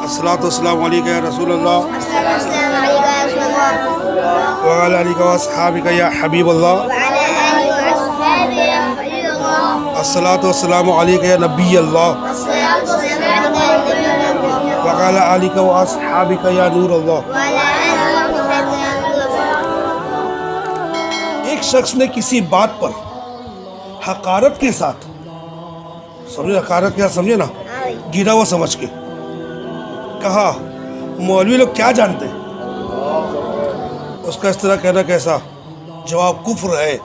الصلاۃ والسلام علیکہ یا رسول اللہ السلام علیکم یا رسول اللہ وعلی آلک و اصحابک یا حبیب اللہ وعلى آله وأصحابه يا خليل الله الصلاۃ والسلام علیکہ یا نبی اللہ والصلاة والسلام على نبينا محمد وعلی آلک و اصحابک یا نور اللہ۔ وعلى آله وصحبه يا رسول الله۔ ایک شخص نے کسی بات پر حقارت کے ساتھ سمجھے، حقارت کیا سمجھے نا، گرا ہوا سمجھ کے کہا مولوی لوگ کیا جانتے ہیں؟ اس کا اس طرح کہنا کیسا؟ جواب کفر ہے۔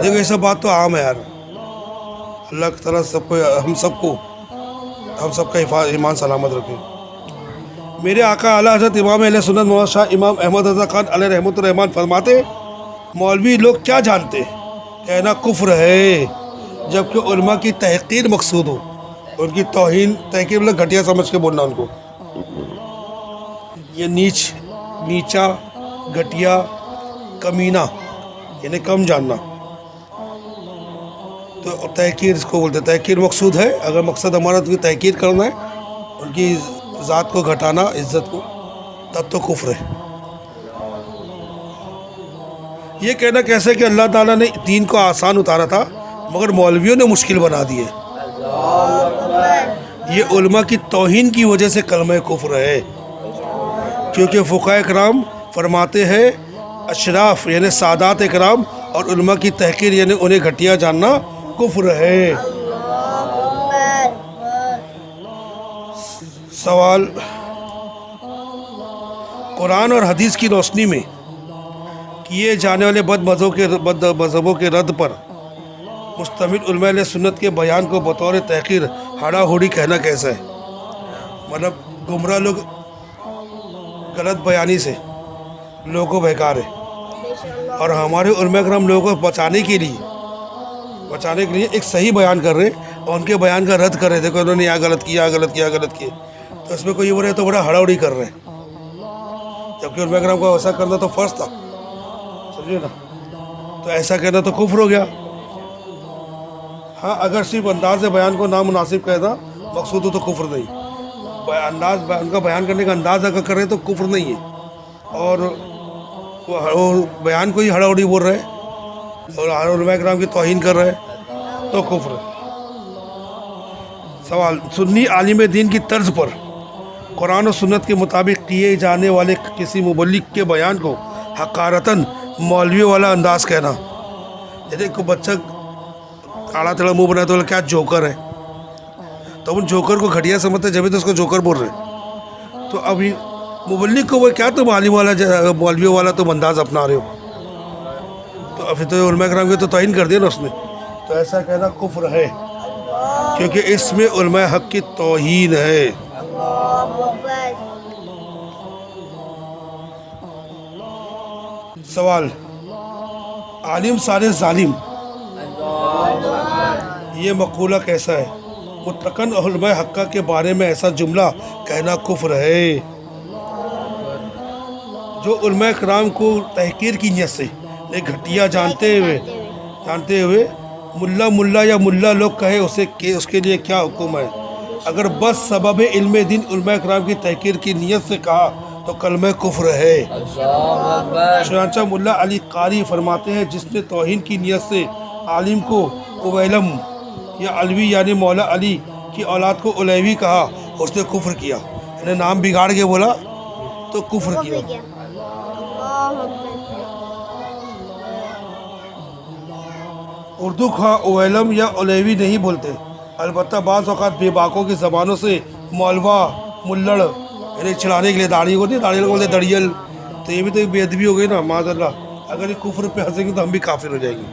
دیکھو یہ سب بات تو عام ہے یار، اللہ تعالیٰ سب کو ہم سب کا ایمان سلامت رکھے۔ میرے آقا اعلیٰ حضرت امام اہل سنت مولانا شاہ امام احمد رضا خان علیہ رحمۃ الرحمان فرماتے مولوی لوگ کیا جانتے ہیں؟ کہنا کفر ہے، جبکہ علماء کی تحقیر مقصود ہو، ان کی توہین، تحقیر مطلب گھٹیا سمجھ کے بولنا ان کو، یہ نیچا، گھٹیا، کمینہ، یعنی کم جاننا، تو تحقیر اس کو بولتے ہیں۔ تحقیر مقصود ہے، اگر مقصد ہمارا تو تحقیر کرنا ہے، ان کی ذات کو گھٹانا، عزت کو، تب تو کفر ہے۔ یہ کہنا کیسے کہ اللہ تعالیٰ نے دین کو آسان اتارا تھا مگر مولویوں نے مشکل بنا دیے، یہ علماء کی توہین کی وجہ سے کلمہ کفر ہے، کیونکہ فقہاء کرام فرماتے ہیں اشراف یعنی سادات کرام اور علماء کی تحقیر یعنی انہیں گھٹیا جاننا کفر ہے۔ سوال، قرآن اور حدیث کی روشنی میں کیے جانے والے بد مذہبوں کے رد پر مشتمل علماء اہل سنت کے بیان کو بطور تحقیر ہاڑا ہوڑی کہنا کیسا ہے؟ مطلب گمراہ لوگ غلط بیانی سے لوگوں کو بہکا رہے، اور ہمارے علماء کرام لوگوں کو بچانے کے لیے ایک صحیح بیان کر رہے اور ان کے بیان کا رد کر رہے، دیکھو انہوں نے یہاں غلط کیا، تو اس میں کوئی یہ بول رہے تو بڑا ہڑا ہوڑی کر رہے ہیں، جبکہ علماء کرام کو ایسا کرنا تو فرض تھا، سمجھے نا؟ تو ایسا کہنا تو کفر ہو گیا۔ ہاں اگر صرف انداز بیان کو نامناسب کہنا مقصود ہو تو کفر نہیں، ان کا بیان کرنے کا انداز اگر کرے تو کفر نہیں ہے، اور وہ بیان کو ہی ہڑا ہوڑی بول رہے اور علماء کرام کی توہین کر رہے تو کفر ہے۔ سوال، سنی عالم دین کی طرز پر قرآن و سنت کے مطابق کیے جانے والے کسی مبلغ کے بیان کو حقارتاً مولوی والا انداز کہنا، جیسے کوئی بچہ کاڑا تڑا منہ بنایا تو کیا جوکر ہے، تو ان جوکر کو گھٹیا سمجھتے جبھی تو اس کو جوکر بول رہے، تو ابھی مبلغ کو وہ کیا تم عالم والا مولوی والا تم انداز اپنا رہے ہو، تو ابھی تو علماء کرام کی تو توہین کر دیا نا اس نے، تو ایسا کہنا کفر ہے، کیونکہ اس میں علماء حق کی توہین ہے۔ سوال، عالم سارے ظالم، یہ مقولہ کیسا ہے؟ مطلقاً علماء حقہ کے بارے میں ایسا جملہ کہنا کفر ہے۔ جو علماء کرام کو تحقیر کی نیت سے گھٹیا جانتے ہوئے ملا یا ملا لوگ کہے اس کے لیے کیا حکم ہے؟ اگر بس سبب علم دین علماء کرام کی تحقیر کی نیت سے کہا تو کلمہ کفر ہے۔ چنانچہ ملا علی قاری فرماتے ہیں جس نے توہین کی نیت سے عالم کو اویلم یا علوی یعنی مولا علی کی اولاد کو علیوی کہا اس نے کفر کیا، یعنی نام بگاڑ کے بولا تو کفر کیا۔ اردو خواہ اویلم یا علیوی نہیں بولتے، البتہ بعض اوقات بے باکوں کی زبانوں سے مولوا، ملڑ یعنی چڑھانے کے لیے داڑھی کو نہیں، داڑھی کو بولتے دڑیل، تو یہ بھی تو بے ادبی ہو گئی نا، معاذ اللہ، اگر یہ کفر پہ ہنسیں گے تو ہم بھی کافر ہو جائیں گے۔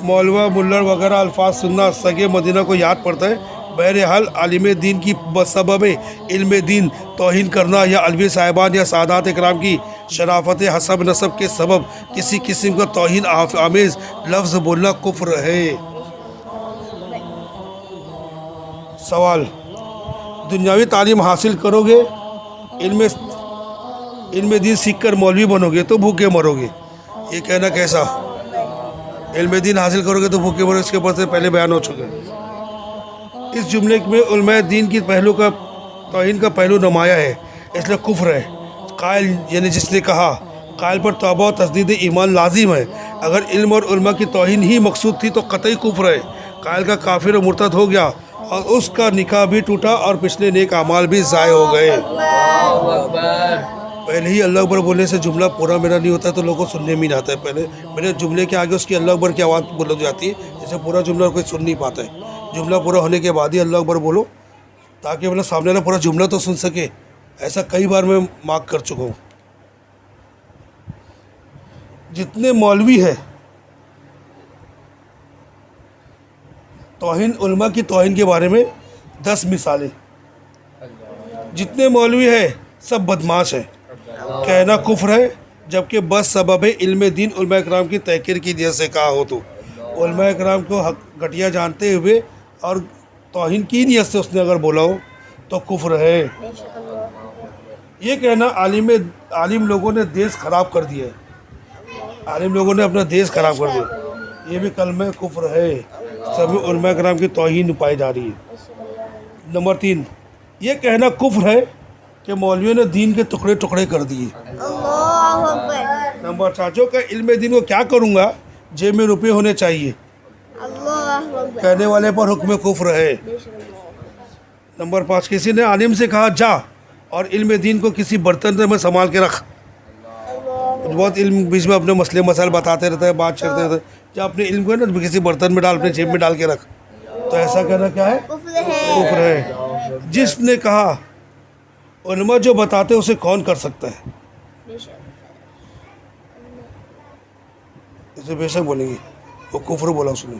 مولوا، ملڑ وغیرہ الفاظ سننا سگے مدینہ کو یاد پڑتا ہے۔ بہرحال عالم دین کی بسبب علم دین توہین کرنا یا علوی صاحبان یا سادات اکرام کی شرافت حسب نسب کے سبب کسی قسم کا توہین آمیز لفظ بولنا کفر ہے۔ سوال، دنیاوی تعلیم حاصل کرو گے، علم دین سیکھ کر مولوی بنو گے تو بھوکے مرو گے، یہ کہنا کیسا؟ علم دین حاصل کرو گے تو بھوکے مرو، اس کے اوپر سے پہلے بیان ہو چکے۔ اس جملے میں علماء دین کی پہلو کا توہین کا پہلو نمایاں ہے، اس لیے کفر ہے۔ قائل یعنی جس نے کہا، قائل پر توبہ و تجدید ایمان لازم ہے۔ اگر علم اور علماء کی توہین ہی مقصود تھی تو قطعی کفر ہے۔ قائل کا کافر و مرتد ہو گیا اور اس کا نکاح بھی ٹوٹا اور پچھلے نیک اعمال بھی ضائع ہو گئے۔ پہلے ہی اللہ اکبر بولنے سے جملہ پورا میرا نہیں ہوتا تو لوگوں کو سننے میں نہیں آتا ہے۔ پہلے میرے جملے کے آگے اس کی اللہ اکبر کی آواز بلند ہو جاتی ہے، جیسے پورا جملہ کوئی سن نہیں پاتا ہے۔ جملہ پورا ہونے کے بعد ہی اللہ اکبر بولو تاکہ مطلب سامنے والا پورا جملہ تو سن سکے۔ ایسا کئی بار میں مارک کر چکا ہوں۔ جتنے مولوی ہیں توہین علماء کی توہین کے بارے میں 10 مثالیں۔ جتنے مولوی ہیں سب بدمعاش ہیں، کہنا کفر ہے جبکہ بس سبب علم دین علماء اکرام کی تحقیر کی نیت سے کہا ہو تو علماء اکرام کو حق گھٹیا جانتے ہوئے اور توہین کی نیت سے اس نے اگر بولا ہو تو کفر ہے۔ یہ کہنا عالم لوگوں نے دیس خراب کر دیا ہے، عالم لوگوں نے اپنا دیس خراب کر دیا، یہ بھی کلمہ کفر ہے۔ سبھی علماء کرام کی توہین پائی جا رہی ہے۔ نمبر 3، یہ کہنا کفر ہے کہ مولویوں نے دین کے ٹکڑے ٹکڑے کر دیے۔ اللہ اکبر، نمبر 4، جو کہ علم دین کو کیا کروں گا، جیب میں روپے ہونے چاہیے، اللہ اکبر، کہنے والے پر حکم کفر ہے۔ نمبر 5، کسی نے عالم سے کہا جا اور علم دین کو کسی برتن میں سنبھال کے رکھ۔ بہت علم بیچ میں اپنے مسئلے مسائل بتاتے رہتے ہیں، بات کرتے رہتے ہیں، جب اپنے علم کو ہے نا کسی برتن میں ڈال، اپنے جیب میں ڈال کے رکھ، تو ایسا کہنا کیا ہے؟ کفر ہے۔ کفر ہے۔ جس نے کہا علماء جو بتاتے اسے کون کر سکتا ہے، اسے بے شک بولیں گے وہ کفر بولا اس نے۔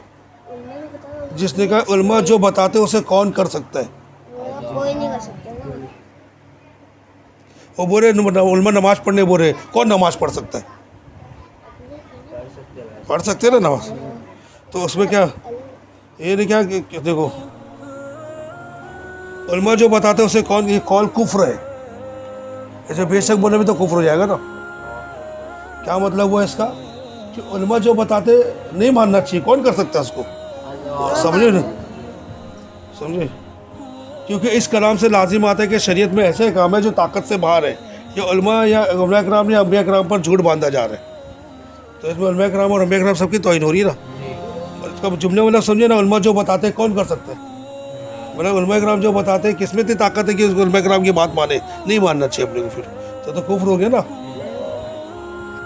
جس نے کہا علماء جو بتاتے اسے کون کر سکتا ہے، کوئی نہیں کر سکتا نا۔ وہ بولے علماء نماز پڑھنے بولے، کون نماز پڑھ سکتا ہے؟ پڑھ سکتے ہیں نا نماز، تو اس میں کیا یہ نہیں کیا کہ دیکھو علماء جو بتاتے اسے کون، یہ قول کفر ہے۔ ایسے بے شک بولنے میں تو کفر ہو جائے گا نا۔ کیا مطلب ہوا اس کا کہ علماء جو بتاتے نہیں ماننا چاہیے، کون کر سکتا ہے اس کو؟ سمجھے نا، سمجھے؟ کیونکہ اس کلام سے لازم آتا ہے کہ شریعت میں ایسے کام ہے جو طاقت سے باہر ہے، کہ علماء یا علماء اکرام یا انبیاء اکرام پر جھوٹ باندھا جا رہا ہے، تو اس میں علماء اکرام اور انبیاء اکرام سب کی توہین ہو رہی ہے نا۔ اور اس کا جملے والا سمجھے نا، علماء جو بتاتے ہیں کون کر سکتے ہیں، مطلب علماء اکرام جو بتاتے ہیں کس میں اتنی طاقت ہے کہ اس کو علماء اکرام کی بات مانے، نہیں ماننا چاہیے اپنے کو، پھر تو کفر ہو گیا نا۔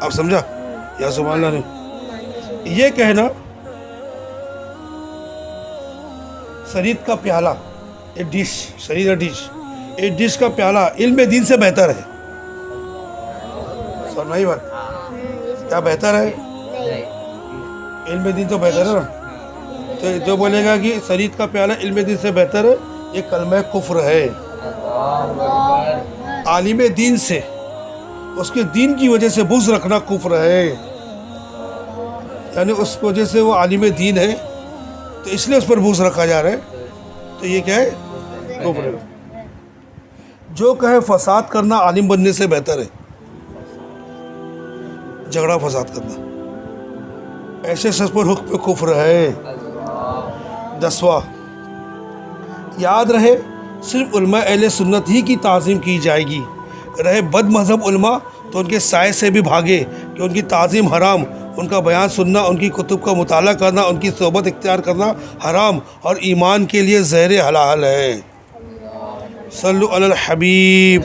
اب سمجھا یا سبحان اللہ نے؟ یہ کہنا شریعت کا پیالہ، ایک ڈش، شریعت ڈش، ایک ڈش کا پیالہ علم دین سے بہتر ہے۔ سنائی بات کیا بہتر ہے؟ علم دین تو بہتر ہے نا۔ تو جو بولے گا کہ شریعت کا پیالہ علم دین سے بہتر ہے، یہ کلمہ کفر ہے۔ عالم دین سے اس کے دین کی وجہ سے بغض رکھنا کفر ہے، یعنی اس کی وجہ سے وہ عالم دین ہے تو اس لیے اس پر بغض رکھا جا رہا ہے، تو یہ کیا ہے؟ کفر ہے۔ جو کہے فساد کرنا عالم بننے سے بہتر ہے، جھگڑا فساد کرنا، ایسے شخص پر حکم کفر ہے۔ 10واں، یاد رہے صرف علماء اہل سنت ہی کی تعظیم کی جائے گی، رہے بد مذہب علماء تو ان کے سائے سے بھی بھاگے کہ ان کی تعظیم حرام، ان کا بیان سننا، ان کی کتب کا مطالعہ کرنا، ان کی صحبت اختیار کرنا حرام اور ایمان کے لیے زہر حلال ہے۔ صلو علی الحبیب۔